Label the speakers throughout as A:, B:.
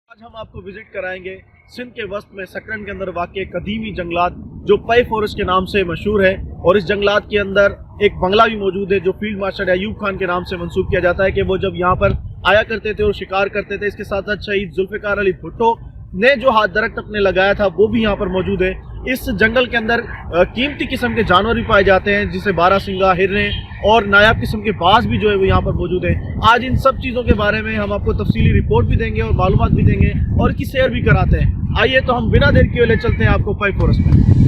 A: आज हम आपको विजिट कराएंगे सिंध के वस्त में सकरन के अंदर वाक़ कदीमी जंगलात जो पई फॉरेस्ट के नाम से मशहूर है। और इस जंगलात के अंदर एक बंगला भी मौजूद है जो फील्ड मार्शल अयूब खान के नाम से मंसूब किया जाता है कि वो जब यहाँ पर आया करते थे और शिकार करते थे। इसके साथ साथ शहीद जुल्फ़िकार अली भुट्टो ने जो हाथ दरख्त अपने लगाया था वो भी यहाँ पर मौजूद है। इस जंगल के अंदर कीमती किस्म के जानवर भी पाए जाते हैं जिसे बारहसिंगा, हिरनें और नायाब किस्म के बाज भी जो है वो यहाँ पर मौजूद है। आज इन सब चीज़ों के बारे में हम आपको तफसीली रिपोर्ट भी देंगे और मालूमात भी देंगे और इसकी सैर भी कराते हैं। आइए तो हम बिना देर किए ले चलते हैं आपको पई फॉरेस्ट में।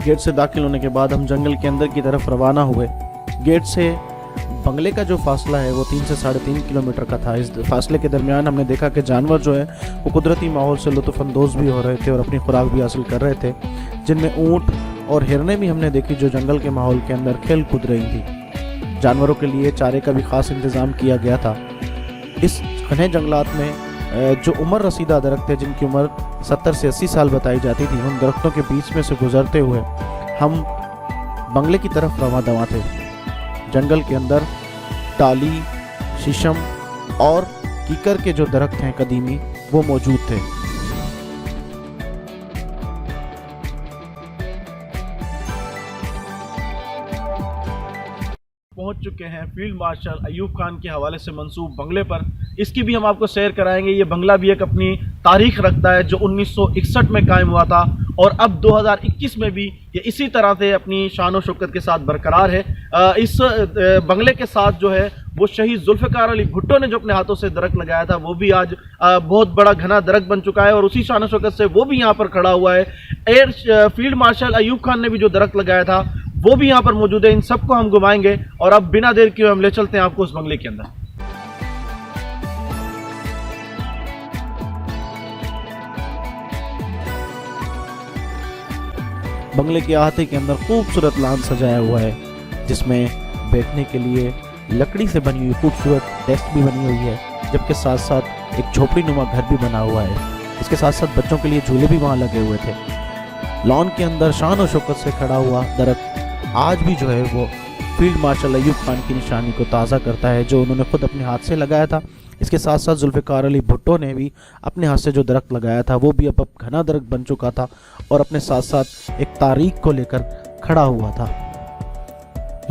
A: गेट से दाखिल होने के बाद हम जंगल के अंदर की तरफ रवाना हुए। गेट से बंगले का जो फासला है वो 3 से 3.5 किलोमीटर का था। इस फासले के दरमियान हमने देखा कि जानवर जो है वो कुदरती माहौल से लुत्फ़अंदोज़ भी हो रहे थे और अपनी खुराक भी हासिल कर रहे थे, जिनमें ऊँट और हिरनें भी हमने देखी जो जंगल के माहौल के अंदर खेल कूद रही थी। जानवरों के लिए चारे का भी ख़ास इंतज़ाम किया गया था। इस घने जंगलात में जो उम्र रसीदा दरख्त है जिनकी उम्र 70 से 80 साल बताई जाती थी, उन दरख्तों के बीच में से गुजरते हुए हम बंगले की तरफ रवां दवां थे। जंगल के अंदर टाली, शीशम और कीकर के जो दरख्त हैं कदीमी वो मौजूद थे। पहुंच चुके हैं फील्ड मार्शल अयूब खान के हवाले से मंसूब बंगले पर। इसकी भी हम आपको सैर कराएंगे। ये बंगला भी एक अपनी तारीख रखता है जो 1961 में कायम हुआ था और अब 2021 में भी ये इसी तरह से अपनी शान और शौकत के साथ बरकरार है। इस बंगले के साथ जो है वो शहीद जुल्फ़िकार अली भुट्टो ने जो अपने हाथों से दरख्त लगाया था वो भी आज बहुत बड़ा घना दरख्त बन चुका है और उसी शान और शौकत से वो भी यहाँ पर खड़ा हुआ है। फील्ड मार्शल अयूब खान ने भी जो दरख्त लगाया था वो भी यहाँ पर मौजूद है। इन सबको हम घुमाएंगे और अब बिना देर किए हम ले चलते हैं आपको उस बंगले के अंदर। बंगले के अहाते के अंदर खूबसूरत लॉन सजाया हुआ है जिसमें बैठने के लिए लकड़ी से बनी हुई खूबसूरत डेस्क भी बनी हुई है, जबकि साथ साथ एक झोपड़ी नुमा घर भी बना हुआ है। इसके साथ साथ बच्चों के लिए झूले भी वहाँ लगे हुए थे। लॉन के अंदर शान और शौकत से खड़ा हुआ दरख्त आज भी जो है वो फील्ड मार्शल अयूब खान की निशानी को ताज़ा करता है जो उन्होंने खुद अपने हाथ से लगाया था। इसके साथ साथ जुल्फ़िकार अली भुट्टो ने भी अपने हाथ से जो दरख्त लगाया था वो भी अब घना दरख्त बन चुका था और अपने साथ साथ एक तारीख को लेकर खड़ा हुआ था।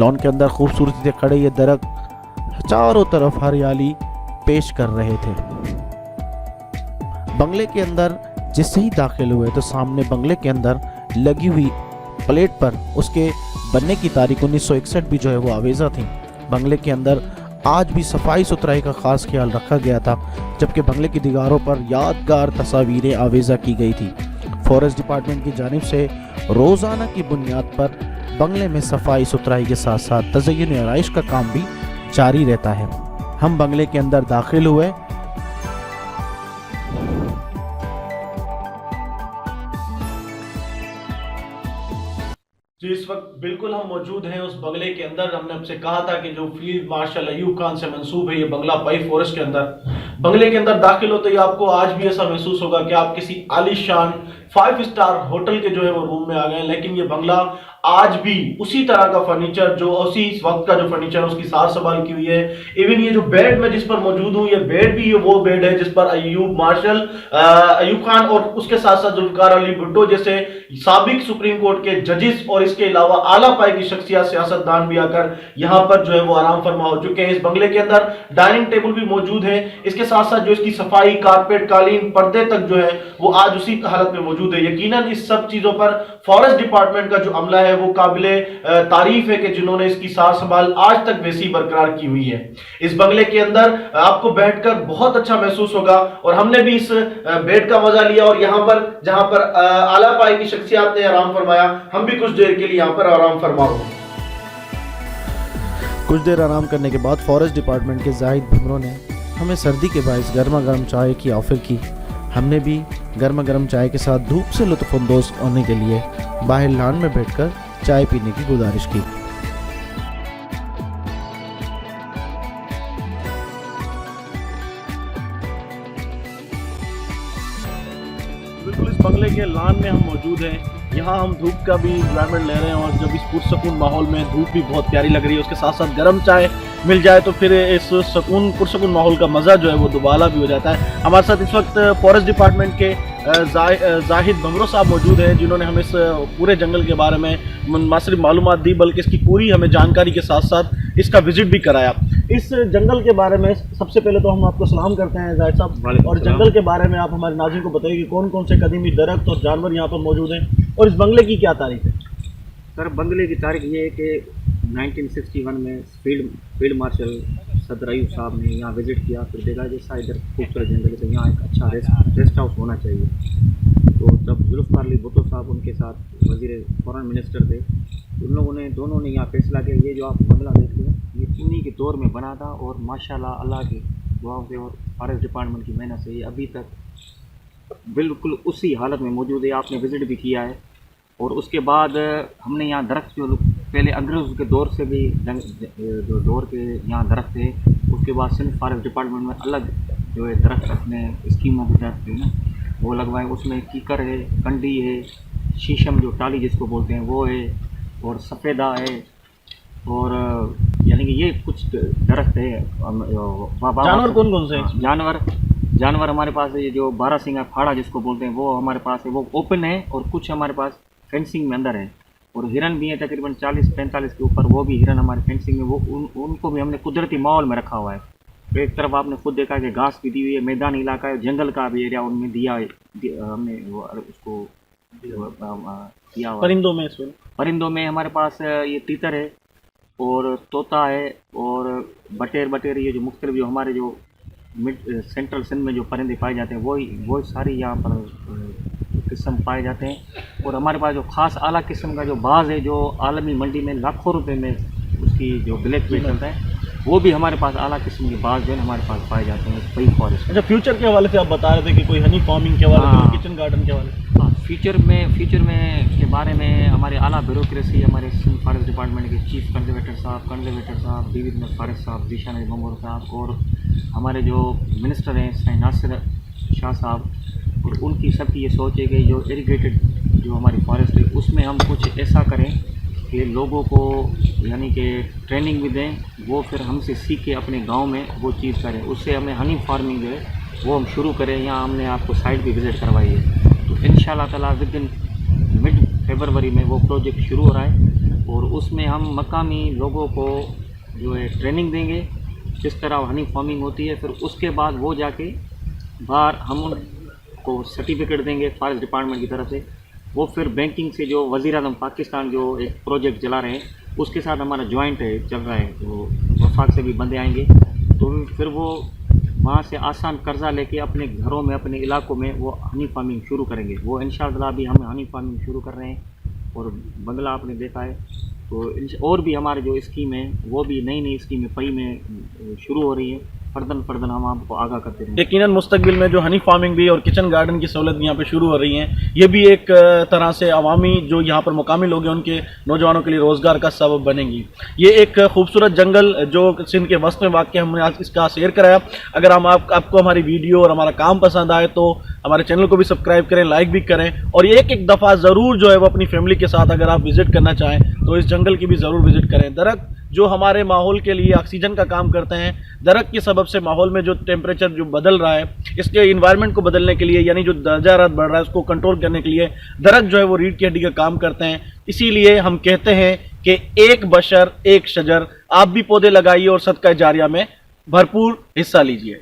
A: लॉन के अंदर खूबसूरती से खड़े ये दरख्त चारों तरफ हरियाली पेश कर रहे थे। बंगले के अंदर जिससे ही दाखिल हुए तो सामने बंगले के अंदर लगी हुई प्लेट पर उसके बनने की तारीख 1961 भी जो है वो आवेज़ा थी। बंगले के अंदर आज भी सफाई सुथराई का ख़ास ख्याल रखा गया था, जबकि बंगले की दीवारों पर यादगार तस्वीरें आवेज़ा की गई थी। फॉरेस्ट डिपार्टमेंट की जानिब से रोज़ाना की बुनियाद पर बंगले में सफाई सुथराई के साथ साथ तज़य्युन आराइश का काम भी जारी रहता है। हम बंगले के अंदर दाखिल हुए। जी इस वक्त बिल्कुल हम मौजूद हैं उस बंगले के अंदर। हमने आपसे कहा था कि जो फील्ड मार्शल अयूब खान से मंसूब है ये बंगला पई फॉरेस्ट के अंदर। बंगले के अंदर दाखिल होते ही आपको आज भी ऐसा महसूस होगा कि आप किसी आलीशान 5 स्टार होटल के जो है वो रूम में आ गए। लेकिन ये बंगला आज भी उसी तरह का फर्नीचर जो उसी वक्त का जो फर्नीचर है उसकी सार संभाल की हुई है। इवन ये जो बेड में जिस पर मौजूद हूँ ये बेड भी ये वो बेड है जिस पर अयूब खान और उसके साथ साथ जुल्फ़िकार अली भुट्टो जैसे साबिक सुप्रीम कोर्ट के जजेस और इसके अलावा आला पाए की शख्सियत सियासतदान भी आकर यहाँ पर जो है वो आराम फरमा हो चुके हैं। इस बंगले के अंदर डाइनिंग टेबल भी मौजूद है। इसके साथ साथ जो इसकी सफाई, कारपेट, कालीन, पर्दे तक जो है वो आज उसी हालत में मौजूद है। यकीनन इस सब चीजों पर फॉरेस्ट डिपार्टमेंट का जो अमला है वो काबिले तारीफ है कि जिन्होंने इसकी सार संभाल आज तक वैसी बरकरार की हुई है। इस बंगले के अंदर आपको बैठकर बहुत अच्छा महसूस होगा और हमने भी इस बेड का मजा लिया और यहाँ पर जहां पर आला पाई की शख्सियत ने आराम फरमाया, हम भी कुछ देर के लिए यहाँ पर आराम फरमाओ। कुछ देर आराम करने के बाद फॉरेस्ट डिपार्टमेंट के जाहिद भुमरों ने हमें सर्दी के बायस गर्मा गर्म चाय की ऑफर की। हमने भी गर्मा गर्म चाय के साथ धूप से लुत्फ़अंदोज़ होने के लिए बाहर लॉन में बैठकर चाय पीने की गुजारिश की। बिल्कुल इस बंगले के लॉन में हम मौजूद हैं। यहाँ हम धूप का भी एंजॉयमेंट ले रहे हैं और जब इस पुरसकून माहौल में धूप भी बहुत प्यारी लग रही है, उसके साथ साथ गर्म चाय मिल जाए तो फिर इस पुरसकून माहौल का मज़ा जो है वो दुबाला भी हो जाता है। हमारे साथ इस वक्त फॉरेस्ट डिपार्टमेंट के जाहिद बमरो साहब मौजूद हैं, जिन्होंने हमें इस पूरे जंगल के बारे में न सिर्फ मालूमात दी बल्कि इसकी पूरी हमें जानकारी के साथ साथ इसका विजिट भी कराया। इस जंगल के बारे में सबसे पहले तो हम आपको सलाम करते हैं जाहिद साहब, और जंगल के बारे में आप हमारे नाज़रीन को बताइए कि कौन कौन से कदीमी दरख्त और जानवर यहाँ पर मौजूद हैं और इस बंगले की क्या तारीख है।
B: सर, बंगले की तारीख ये है कि 1961 में फील्ड मार्शल सदर अयूब साहब ने यहाँ विज़िट किया, फिर देखा जैसा इधर खूबसूरत जंगल है तो यहाँ एक अच्छा रेस्ट हाउस होना चाहिए। तो जब जुल्फ़िकार अली भुट्टो साहब उनके साथ वज़ीर फॉरेन मिनिस्टर थे, उन लोगों ने दोनों ने यहाँ फैसला किया ये जो आप बंगला देखते हैं ये उन्हीं के दौर में बना था और माशाल्लाह अल्लाह की दुआओं से और फॉरेस्ट डिपार्टमेंट की मेहनत से ये अभी तक बिल्कुल उसी हालत में मौजूद है। आपने विज़िट भी किया है। और उसके बाद हमने यहाँ दरख्त जो पहले अंग्रेज़ों के दौर से भी जो दौर के यहाँ दरख्त थे, उसके बाद सिंध फॉरेस्ट डिपार्टमेंट में अलग जो है दरख्त अपने स्कीमों के तहत है ना वो लगवाए। उसमें कीकर है, कंडी है, शीशम जो टाली जिसको बोलते हैं वो है, और सफ़ेदा है, और यानी कि ये कुछ दरख्त है।
A: जानवर कौन कौन से हैं?
B: जानवर हमारे पास है, ये जो बारहसिंगा फाड़ा जिसको बोलते हैं वो हमारे पास है, वो ओपन है, और कुछ हमारे पास फेंसिंग में अंदर है। और हिरन भी है तकरीबन 40-45 के ऊपर, वो भी हिरन हमारे फेंसिंग में, वो उनको भी हमने कुदरती माहौल में रखा हुआ है। तो एक तरफ आपने खुद देखा कि घास भी दी हुई है, मैदानी इलाका है, जंगल का भी एरिया उनमें दिया है, हमने वो उसको दिया हुआ। परिंदों में हमारे पास ये तीतर है और तोता है और बटेर ये जो मुख्तलिफ जो हमारे जो मिड सेंट्रल सिंध में जो परिंदे पाए जाते हैं वही सारी यहाँ पर किस्म पाए जाते हैं। और हमारे पास जो ख़ास आला किस्म का जो बाज़ है जो आलमी मंडी में लाखों रुपए में उसकी जो ब्लैक वेट चलता है, वो भी हमारे पास आला किस्म के बाज़ जो है हमारे पास पाए जाते हैं कई फॉरेस्ट।
A: अच्छा, फ्यूचर के हवाले से आप बता रहे थे कि कोई हनी फार्मिंग के हवाले से, किचन गार्डन के हवाले से।
B: हाँ, फ्यूचर में के बारे में हमारे आला ब्यूरोक्रेसी, हमारे सिंध फॉरेस्ट डिपार्टमेंट के चीफ कंजर्वेटर साहब, डिवीजनल फॉरेस्ट साहब जीशान अली बमरो साहब, और हमारे जो मिनिस्टर हैं सैयद नासिर शाह साहब, और उनकी सबकी ये सोच है कि जो इरीगेटेड जो हमारी फॉरेस्ट है उसमें हम कुछ ऐसा करें कि लोगों को यानी कि ट्रेनिंग भी दें, वो फिर हमसे सीख के अपने गांव में वो चीज़ करें। उससे हमें हनी फार्मिंग जो है वो हम शुरू करें। यहाँ हमने आपको साइट भी विज़िट करवाई है, तो इंशाल्लाह ताला विद इन मिड फरवरी में वो प्रोजेक्ट शुरू हो रहा है, और उसमें हम मकामी लोगों को जो है ट्रेनिंग देंगे किस तरह हनी फार्मिंग होती है। फिर उसके बाद वो जाके बाहर हम उनको सर्टिफिकेट देंगे फॉरेस्ट डिपार्टमेंट की तरफ से। वो फिर बैंकिंग से जो वज़ीर-ए-आज़म पाकिस्तान जो एक प्रोजेक्ट चला रहे हैं उसके साथ हमारा जॉइंट है चल रहा है, तो वफाक से भी बंदे आएंगे, तो फिर वो वहाँ से आसान कर्जा लेके अपने घरों में अपने इलाकों में वो हनी फार्मिंग शुरू करेंगे। वो इंशाअल्लाह भी हम हनी फार्मिंग शुरू कर रहे हैं। और बंगला आपने देखा है, तो और भी हमारे जो स्कीम है वो भी नई स्कीमें पई में शुरू हो रही है। फर्दन हम आपको आगाह करते हैं।
A: यकीनन मुस्तकबिल में जो हनी फार्मिंग भी और किचन गार्डन की सहूलत भी यहाँ पे शुरू हो रही हैं, ये भी एक तरह से अवामी जो यहाँ पर मुकामी लोग हैं उनके नौजवानों के लिए रोज़गार का सबब बनेंगी। ये एक खूबसूरत जंगल जो सिंध के वस्त में वाक़, हमने आज इसका शेयर कराया। अगर आपको हमारी वीडियो और हमारा काम पसंद आए तो हमारे चैनल को भी सब्सक्राइब करें, लाइक भी करें, और ये एक दफ़ा ज़रूर जो है वो अपनी फैमिली के साथ अगर आप विज़िट करना चाहें तो इस जंगल की भी ज़रूर विज़िट करें। दरख्त जो हमारे माहौल के लिए ऑक्सीजन का काम करते हैं, दरख्त के सबब से माहौल में जो टेम्परेचर जो बदल रहा है, इसके इन्वायरमेंट को बदलने के लिए, यानी जो दर्जा हरारत बढ़ रहा है उसको कंट्रोल करने के लिए दरख्त जो है वो रीढ़ की हड्डी का काम करते हैं। इसीलिए हम कहते हैं कि एक बशर एक शजर, आप भी पौधे लगाइए और सदका जारिया में भरपूर हिस्सा लीजिए।